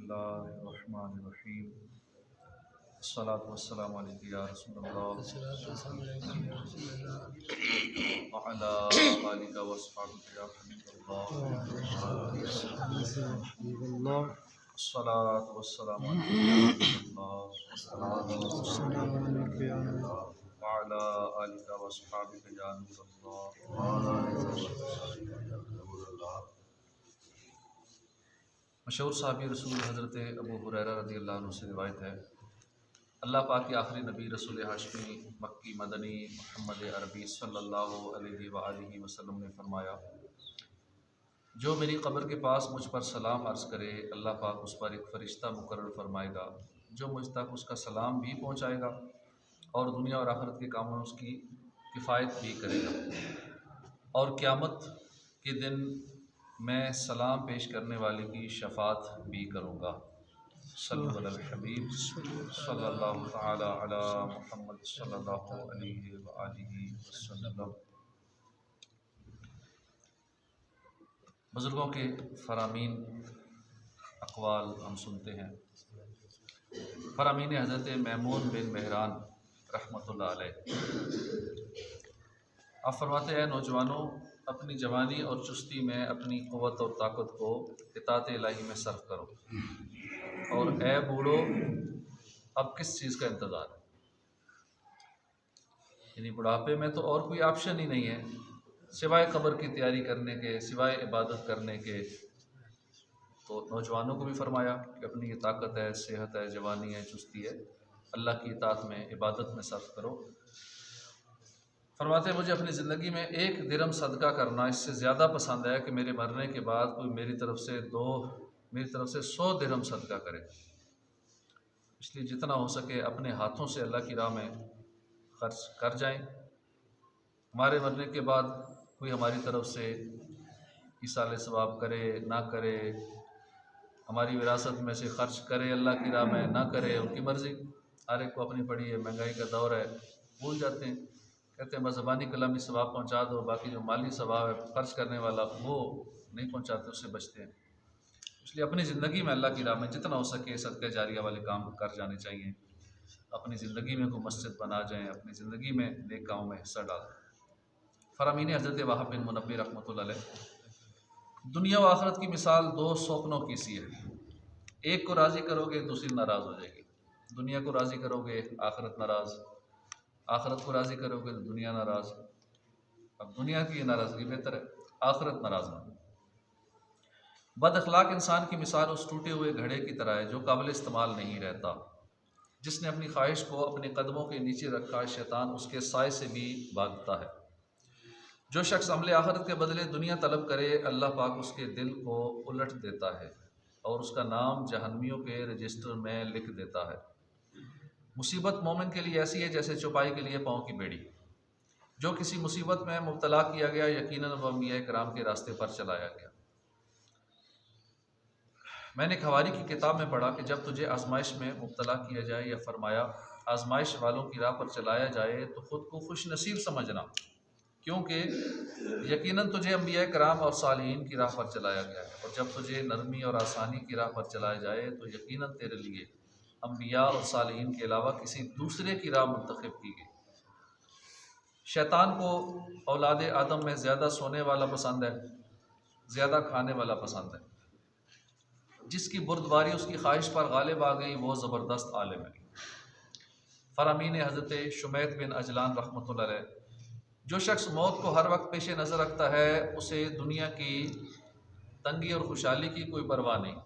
बिस्मिल्लाहिर्रहमानिर्रहीम अस्सलातु वस्सलामु अलैका या रसूलल्लाह व अला आलिका व अस्हाबिका या हबीबल्लाह अस्सलातु वस्सलामु अलैका या हबीबल्लाह व अला आलिका व अस्हाबिका या नूरल्लाह। मशहूर साहबी रसूल हज़रत अबू हुरैरा रज़ियल्लाहु अन्हु से रिवायत है, अल्लाह पाक के आखिरी नबी रसूल हाशमी मक्की मदनी मोहम्मद अरबी सल्लल्लाहु अलैहि वसल्लम ने फरमाया, जो मेरी कब्र के पास मुझ पर सलाम अर्ज़ करे, अल्लाह पाक उस पर एक फ़रिश्ता मुकर्रर फरमाएगा जो मुझ तक उसका सलाम भी पहुँचाएगा और दुनिया और आखिरत के कामों में उसकी किफ़ायत भी करेगा। और क़यामत के दिन मैं सलाम पेश करने वाले की शफ़ात भी करूँगा। सल्लल्लाहु अलल हबीब सल्लल्लाहु तआला अला मुहम्मद सल्लल्लाहु अलैहि व आलिहि वसल्लम। बुज़ुर्गों के फ़रामीन अक़वाल हम सुनते हैं। फ़रामीन हज़रत मैमून बिन मेहरान रहमतुल्लाह अलैह, आप फरमाते हैं, नौजवानों, अपनी जवानी और चुस्ती में अपनी क़ुव्वत और ताकत को इताअत इलाही में सर्फ करो, और ए बूढ़ो, अब किस चीज़ का इंतज़ार है। यानी बुढ़ापे में तो और कोई ऑप्शन ही नहीं है सिवाय कब्र की तैयारी करने के, सिवाय इबादत करने के। तो नौजवानों को भी फरमाया कि अपनी ये ताकत है, सेहत है, जवानी है, चुस्ती है, अल्लाह की इताअत में, इबादत में सर्फ करो। फरमाते हैं, मुझे अपनी ज़िंदगी में 1 दिरहम सदका करना इससे ज़्यादा पसंद है कि मेरे मरने के बाद कोई मेरी तरफ से 100 दिरहम सदका करे। इसलिए जितना हो सके अपने हाथों से अल्लाह की राह में खर्च कर जाएं। हमारे मरने के बाद कोई हमारी तरफ से इसाले सवाब करे ना करे, हमारी विरासत में से खर्च करे अल्लाह की राह में ना करे, उनकी मर्ज़ी। हर एक को अपनी पड़ी है, महंगाई का दौर है, भूल जाते हैं, कहते हैं बस ज़बानी कलामी सवाब पहुँचा दो, बाकी जो माली सवाब है खर्च करने वाला वो नहीं पहुँचाते, उससे बचते हैं। इसलिए अपनी ज़िंदगी में अल्लाह की राह में जितना हो सके सदका जारिया वाले काम कर जाने चाहिए। अपनी ज़िंदगी में कोई मस्जिद बना जाएँ, अपनी ज़िंदगी में नेक कामों में हिस्सा डालें। फ़रामीन हज़रत वहाब बिन मुनब्बी रहमतुल्लाह अलैह, दुनिया व आखिरत की मिसाल 2 सौपनों की सी है। एक को राज़ी करोगे, दूसरी नाराज़ हो जाएगी। दुनिया को राज़ी करोगे, आखिरत नाराज़, आखिरत को राज़ी करोगे तो दुनिया नाराज़। अब दुनिया की नाराज़गी बेहतर है, आखिरत नाराज़ ना। बद अखलाक इंसान की मिसाल उस टूटे हुए घड़े की तरह है जो काबिल इस्तेमाल नहीं रहता। जिसने अपनी ख्वाहिश को अपने कदमों के नीचे रखा, शैतान उसके साए से भी भागता है। जो शख्स अमले आखिरत के बदले दुनिया तलब करे, अल्लाह पाक उसके दिल को उलट देता है और उसका नाम जहन्नमियों के रजिस्टर में लिख देता है। मुसीबत मोमिन के लिए ऐसी है जैसे चौपाई के लिए पाँव की बेड़ी। जो किसी मुसीबत में मुब्तला किया गया, यकीनन वह अंबिया किराम के रास्ते पर चलाया गया। मैंने खवारी की किताब में पढ़ा कि जब तुझे आजमाइश में मुब्तला किया जाए, या फरमाया आजमाइश वालों की राह पर चलाया जाए, तो ख़ुद को खुश नसीब समझना, क्योंकि यकीनन तुझे अंबिया किराम और सालिहीन की राह पर चलाया गया है। और जब तुझे नरमी और आसानी की राह पर चलाया जाए, तो यकीनन तेरे लिए अंबिया और सालिहीन के अलावा किसी दूसरे की राह मुंतखब की गई। शैतान को औलाद आदम में ज़्यादा सोने वाला पसंद है, ज़्यादा खाने वाला पसंद है। जिसकी बुर्दबारी उसकी ख्वाहिश पर गालिब आ गई, वो ज़बरदस्त आलिम है। फ़रामीन हज़रत शुमैत बिन अजलान रहमतुल्लाह अलैह, जो शख्स मौत को हर वक्त पेश नज़र रखता है, उसे दुनिया की तंगी और खुशहाली की कोई परवाह नहीं।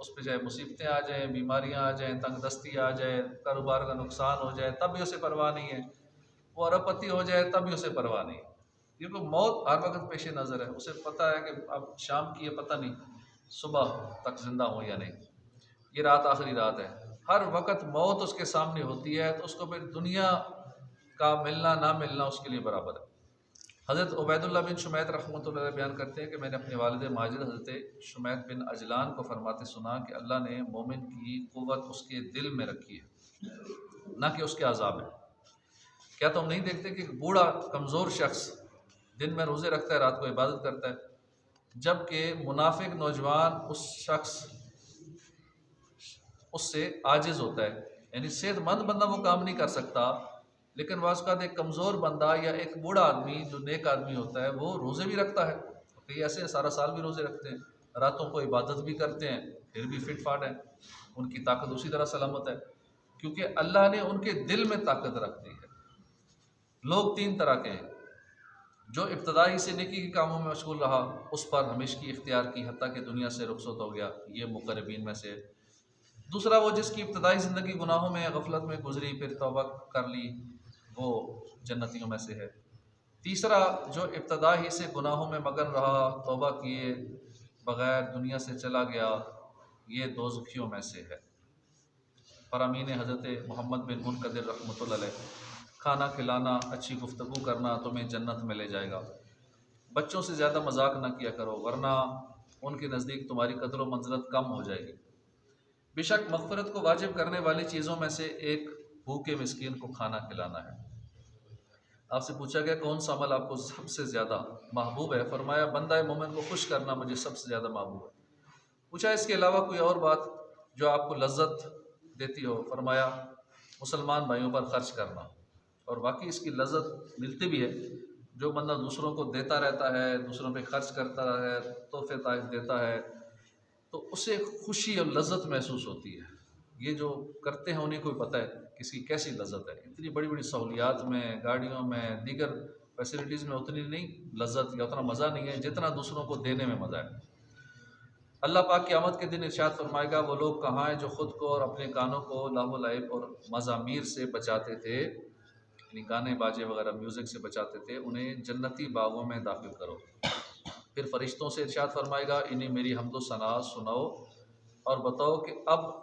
उस पर चाहे मुसीबतें आ जाएँ, बीमारियाँ आ जाएँ, तंगदस्ती आ जाए, कारोबार का नुकसान हो जाए, तब भी उसे परवाह नहीं है। वो अरबपति हो जाए तब भी उसे परवाह नहीं, क्योंकि मौत हर वक्त पेश नज़र है। उसे पता है कि अब शाम की है, पता नहीं सुबह तक ज़िंदा हो या नहीं, ये रात आखिरी रात है। हर वक्त मौत उसके सामने होती है, तो उसको फिर दुनिया का मिलना ना मिलना उसके लिए बराबर है। हज़रत उबैदुल्लाह बिन शुमैत रहमतुल्लाह अलैह बयान करते हैं कि मैंने अपने वालिद माजिद हज़रत शुमैत बिन अजलान को फरमाते सुना कि अल्लाह ने मोमिन की क़ुव्वत उसके दिल में रखी है, ना कि उसके अज़ाब में। क्या तुम नहीं देखते कि बूढ़ा कमज़ोर शख्स दिन में रोज़े रखता है, रात को इबादत करता है, जबकि मुनाफिक नौजवान उस शख्स उससे आजिज़ होता है। यानी सेहतमंद बंदा वो काम नहीं कर सकता, लेकिन वाज़ का एक कमज़ोर बंदा या एक बूढ़ा आदमी जो नेक आदमी होता है वो रोज़े भी रखता है। कई ऐसे सारा साल भी रोज़े रखते हैं, रातों को इबादत भी करते हैं, फिर भी फिट फाट है, उनकी ताकत उसी तरह सलामत है, क्योंकि अल्लाह ने उनके दिल में ताकत रख दी है। लोग तीन तरह के हैं, जो इब्तदाई से नेकी के कामों में मशगूल रहा, उस पर हमेशगी इख्तियार की, हत्ता कि दुनिया से रुखसत हो गया, ये मुक़र्रबीन में से है। दूसरा वो जिसकी इब्तदाई ज़िंदगी गुनाहों में गफलत में गुजरी, फिर तौबा कर ली, वो जन्नतियों में से है। तीसरा जो इब्तदा ही से गुनाहों में मगन रहा, तौबा किए बग़ैर दुनिया से चला गया, ये दोज़खियों में से है। फ़रामीन हज़रत मोहम्मद बिन मुनकदिर रहमतुल्लाह अलैह, खाना खिलाना, अच्छी गुफ्तगू करना तुम्हें जन्नत में ले जाएगा। बच्चों से ज़्यादा मजाक ना किया करो, वरना उनके नज़दीक तुम्हारी कदर व मंज़िलत कम हो जाएगी। बेशक मग़फ़िरत को वाजिब करने वाली चीज़ों में से एक भूखे मिस्कीन को खाना खिलाना है। आपसे पूछा गया कौन सा अमल आपको सबसे ज़्यादा महबूब है? फरमाया बंदा मोमिन को खुश करना मुझे सबसे ज़्यादा महबूब है। पूछा इसके अलावा कोई और बात जो आपको लज्जत देती हो? फरमाया मुसलमान भाइयों पर ख़र्च करना, और वाकई इसकी लज्जत मिलती भी है। जो बंदा दूसरों को देता रहता है, दूसरों पे खर्च करता है, तोहफे ताइफ देता है, तो उसे खुशी और लज्जत महसूस होती है। ये जो करते हैं उन्हें कोई पता है कि इसकी कैसी लज्जत है। इतनी बड़ी बड़ी सहूलियात में, गाड़ियों में, दीगर फैसिलिटीज़ में उतनी नहीं लज्जत या उतना मज़ा नहीं है जितना दूसरों को देने में मज़ा है। अल्लाह पाक क़यामत के दिन इरशाद फरमाएगा, वो लोग कहाँ हैं जो ख़ुद को और अपने कानों को लाहो लाइब और मज़ामीर से बचाते थे, यानी गाने बाजे वगैरह म्यूज़िक से बचाते थे, उन्हें जन्नती बागों में दाखिल करो। फिर फरिश्तों से इरशाद फरमाएगा, इन्हें मेरी हम्दो सना सुनाओ और बताओ कि अब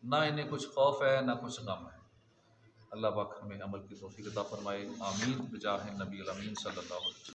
ना इन्हें कुछ खौफ है ना कुछ गम है। अल्लाह पाक हमें अमल की तौफीक अता फरमाए। आमीन बिजाह नबी अमीन सल्लल्लाहु अलैहि वसल्लम।